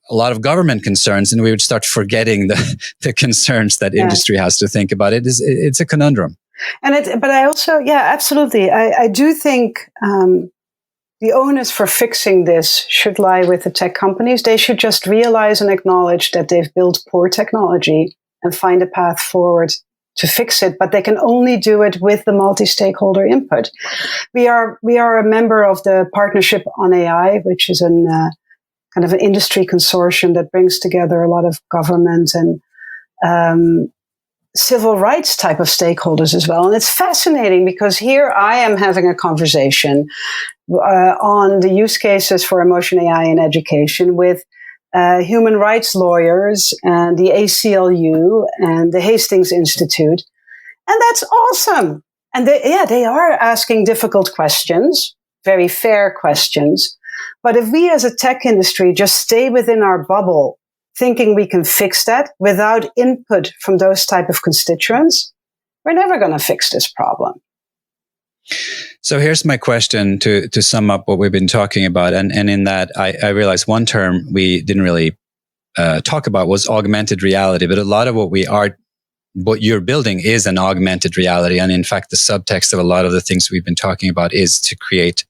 a lot of government concerns, and we would start forgetting the concerns that industry has to think about. It's a conundrum. But I also, absolutely. I do think the onus for fixing this should lie with the tech companies. They should just realize and acknowledge that they've built poor technology and find a path forward to fix it. But they can only do it with the multi-stakeholder input. We are a member of the Partnership on AI, which is kind of an industry consortium that brings together a lot of government and civil rights type of stakeholders as well. And it's fascinating because here I am having a conversation on the use cases for emotion AI in education with human rights lawyers and the ACLU and the Hastings Institute. And that's awesome. And they are asking difficult questions, very fair questions. But if we as a tech industry just stay within our bubble, thinking we can fix that without input from those type of constituents, we're never going to fix this problem. So here's my question to sum up what we've been talking about. And in that, I realized one term we didn't really talk about was augmented reality. But a lot of what you're building is an augmented reality. And in fact, the subtext of a lot of the things we've been talking about is to create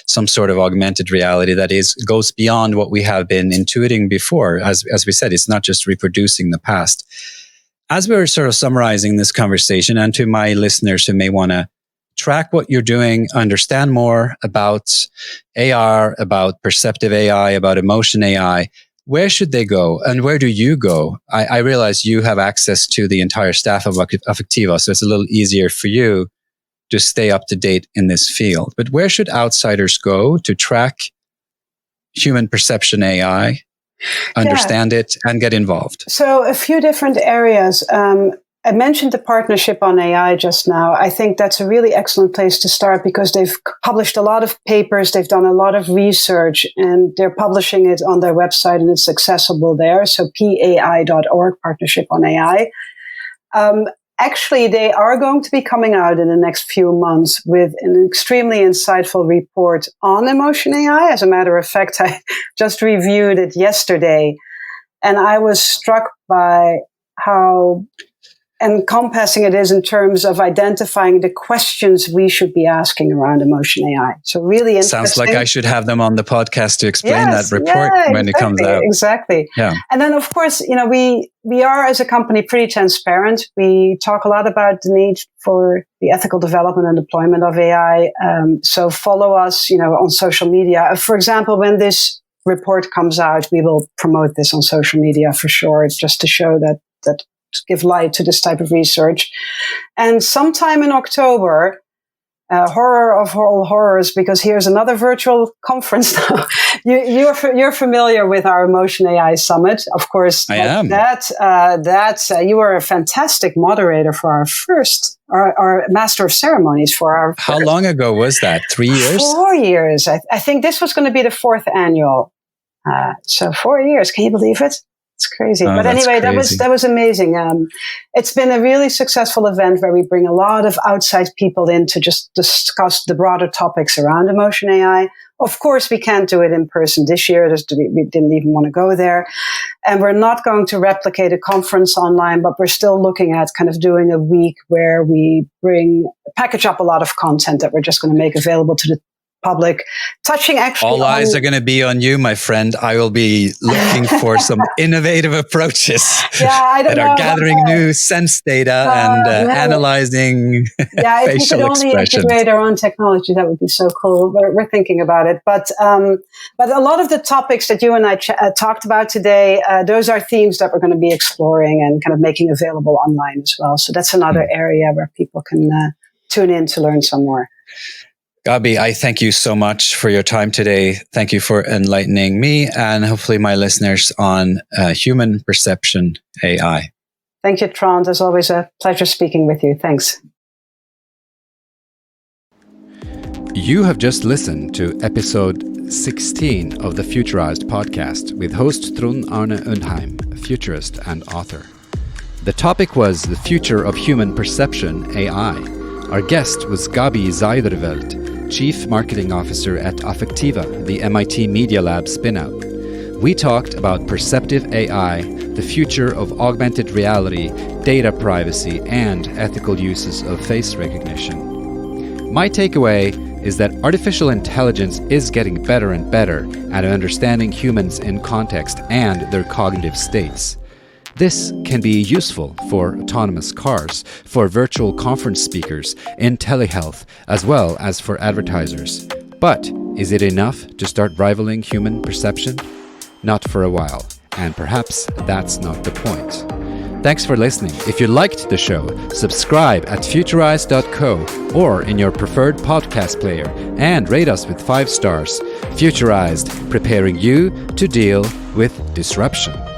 some sort of augmented reality that goes beyond what we have been intuiting before. As we said, it's not just reproducing the past. As we're sort of summarizing this conversation, and to my listeners who may want to track what you're doing, understand more about AR, about perceptive AI, about emotion AI, where should they go and where do you go? I realize you have access to the entire staff of Affectiva, so it's a little easier for you to stay up to date in this field. But where should outsiders go to track human perception AI, understand it, and get involved? So a few different areas. I mentioned the partnership on AI just now. I think that's a really excellent place to start because they've published a lot of papers, they've done a lot of research, and they're publishing it on their website and it's accessible there. So pai.org, Partnership on AI. Actually, they are going to be coming out in the next few months with an extremely insightful report on emotion AI. As a matter of fact, I just reviewed it yesterday, and I was struck by how encompassing it is in terms of identifying the questions we should be asking around emotion AI. So really interesting. Sounds like I should have them on the podcast to explain that report when it comes out. Exactly. Yeah. And then, of course, we are as a company pretty transparent. We talk a lot about the need for the ethical development and deployment of AI. So follow us, on social media. For example, when this report comes out, we will promote this on social media for sure, just to show that give light to this type of research. And sometime in October, horror of all horrors, because here's another virtual conference now. You're familiar with our Emotion AI Summit, of course. I am. You were a fantastic moderator for our Master of Ceremonies for our. How long ago was that? 3 years? 4 years. I think this was going to be the 4th annual. So 4 years. Can you believe it? It's crazy. But anyway, crazy. that was amazing. It's been a really successful event where we bring a lot of outside people in to just discuss the broader topics around emotion AI. Of course, we can't do it in person this year. We didn't even want to go there. And we're not going to replicate a conference online, but we're still looking at kind of doing a week where we package up a lot of content that we're just going to make available to the public, touching actually. All eyes are going to be on you, my friend. I will be looking for some innovative approaches that are gathering new sense data and analyzing facial if we could only integrate our own technology, that would be so cool. We're thinking about it. But a lot of the topics that you and I talked about today, those are themes that we're going to be exploring and kind of making available online as well. So that's another area where people can tune in to learn some more. Gabi, I thank you so much for your time today. Thank you for enlightening me and hopefully my listeners on human perception AI. Thank you, Trond. It's always a pleasure speaking with you. Thanks. You have just listened to episode 16 of the Futurized podcast with host Trond Arne Undheim, a futurist and author. The topic was the future of human perception AI. Our guest was Gabi Zijderveld, Chief Marketing Officer at Affectiva, the MIT MediaLab spinout. We talked about perceptive AI, the future of augmented reality, data privacy, and ethical uses of face recognition. My takeaway is that artificial intelligence is getting better and better at understanding humans in context and their cognitive states. This can be useful for autonomous cars, for virtual conference speakers, in telehealth, as well as for advertisers. But is it enough to start rivaling human perception? Not for a while, and perhaps that's not the point. Thanks for listening. If you liked the show, subscribe at futurized.co or in your preferred podcast player and rate us with 5 stars. Futurized, preparing you to deal with disruption.